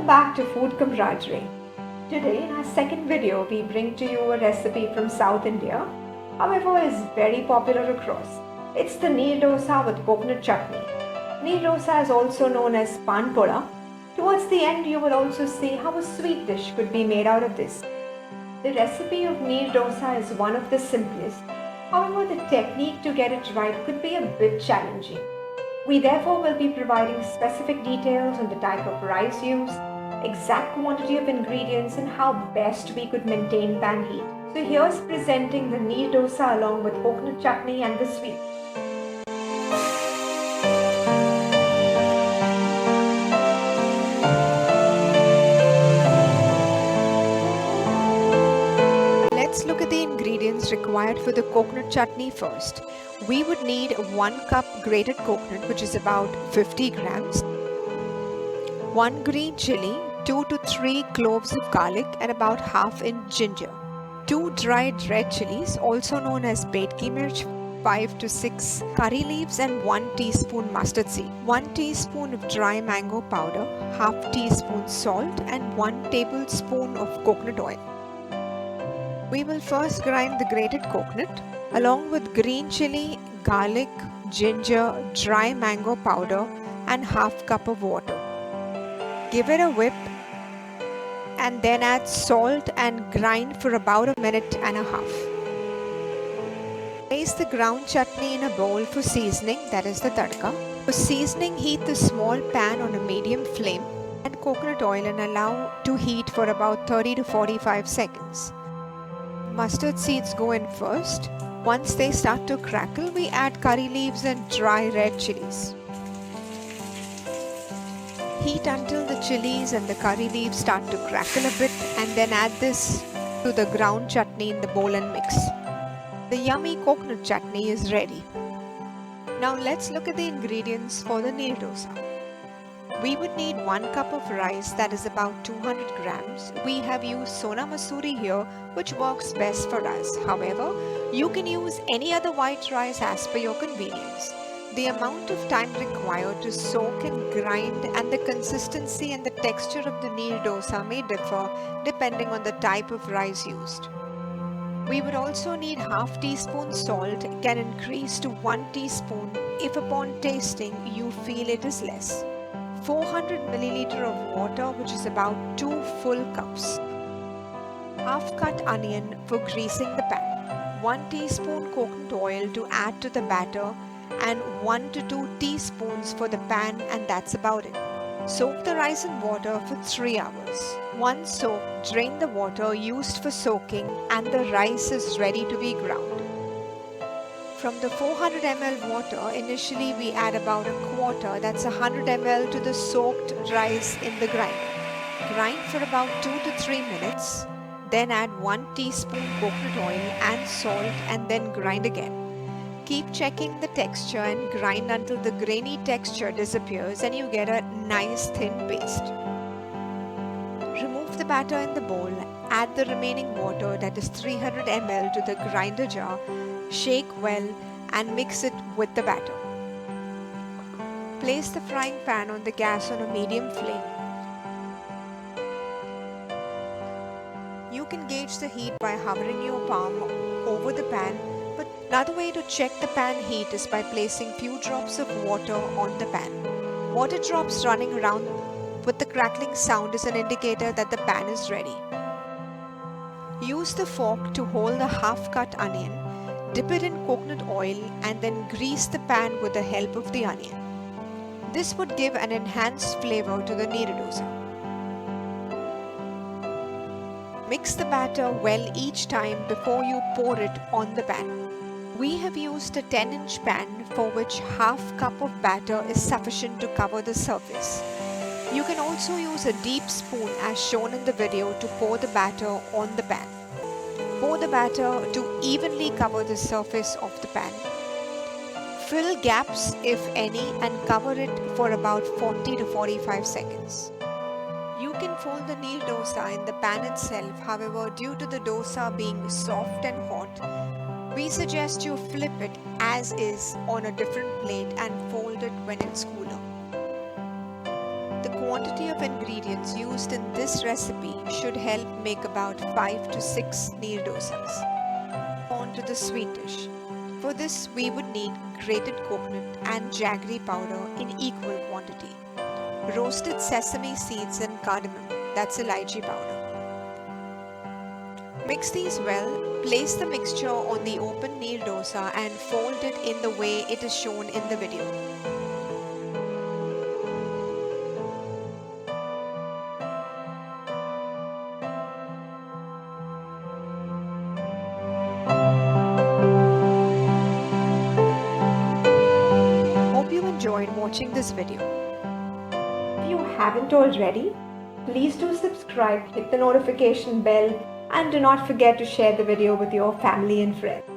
Welcome back to Food Camaraderie. Today in our second video we bring to you a recipe from South India, however is very popular across. It's the Neer Dosa with coconut chutney. Neer Dosa is also known as panpoda. Towards the end you will also see how a sweet dish could be made out of this. The recipe of Neer Dosa is one of the simplest, however the technique to get it right could be a bit challenging. We therefore will be providing specific details on the type of rice used, exact quantity of ingredients and how best we could maintain pan heat. So here's presenting the Neer Dosa along with coconut chutney and the sweet. Let's look at the ingredients required for the coconut chutney first. We would need 1 cup grated coconut, which is about 50 grams, 1 green chilli, 2 to 3 cloves of garlic and about half inch ginger, 2 dried red chillies also known as bedgi mirch, 5 to 6 curry leaves and 1 teaspoon mustard seed, 1 teaspoon of dry mango powder, half teaspoon salt and 1 tablespoon of coconut oil. We will first grind the grated coconut along with green chilli, garlic, ginger, dry mango powder and half cup of water. Give it a whip and then add salt and grind for about a minute and a half. Place the ground chutney in a bowl for seasoning, that is the tadka. For seasoning, heat the small pan on a medium flame. Add coconut oil and allow to heat for about 30 to 45 seconds. Mustard seeds go in first. Once they start to crackle, we add curry leaves and dry red chillies. Heat until the chillies and the curry leaves start to crackle a bit and then add this to the ground chutney in the bowl and mix. The yummy coconut chutney is ready. Now let's look at the ingredients for the Neer Dosa. We would need 1 cup of rice, that is about 200 grams. We have used Sona Masoori here, which works best for us. However, you can use any other white rice as per your convenience. The amount of time required to soak and grind and the consistency and the texture of the Neer Dosa may differ depending on the type of rice used. We would also need half teaspoon salt, can increase to 1 teaspoon if upon tasting you feel it is less. 400 milliliter of water, which is about 2 full cups. Half cut onion for greasing the pan. 1 teaspoon coconut oil to add to the batter and 1 to 2 teaspoons for the pan, and that's about it. Soak the rice in water for 3 hours. Once soaked, drain the water used for soaking and the rice is ready to be ground. From the 400 ml water, initially we add about a quarter, that's 100 ml to the soaked rice in the grinder. Grind for about 2 to 3 minutes, then add 1 teaspoon coconut oil and salt and then grind again. Keep checking the texture and grind until the grainy texture disappears and you get a nice thin paste. Remove the batter in the bowl, add the remaining water, that is 300 ml to the grinder jar. Shake well and mix it with the batter. Place the frying pan on the gas on a medium flame. You can gauge the heat by hovering your palm over the pan, but another way to check the pan heat is by placing few drops of water on the pan. Water drops running around with the crackling sound is an indicator that the pan is ready. Use the fork to hold the half-cut onion. Dip it in coconut oil and then grease the pan with the help of the onion. This would give an enhanced flavor to the Neer Dosa. Mix the batter well each time before you pour it on the pan. We have used a 10-inch pan for which half cup of batter is sufficient to cover the surface. You can also use a deep spoon as shown in the video to pour the batter on the pan. Pour the batter to evenly cover the surface of the pan. Fill gaps if any and cover it for about 40 to 45 seconds. You can fold the Neer Dosa in the pan itself, however due to the dosa being soft and hot, we suggest you flip it as is on a different plate and fold it when it's cooler. The quantity of ingredients used in this recipe should help make about 5 to 6 neer dosas. On to the sweet dish. For this, we would need grated coconut and jaggery powder in equal quantity. Roasted sesame seeds and cardamom, that's elaichi powder. Mix these well, place the mixture on the open neer dosa and fold it in the way it is shown in the video. Hope you enjoyed watching this video. If you haven't already, please do subscribe, hit the notification bell, and do not forget to share the video with your family and friends.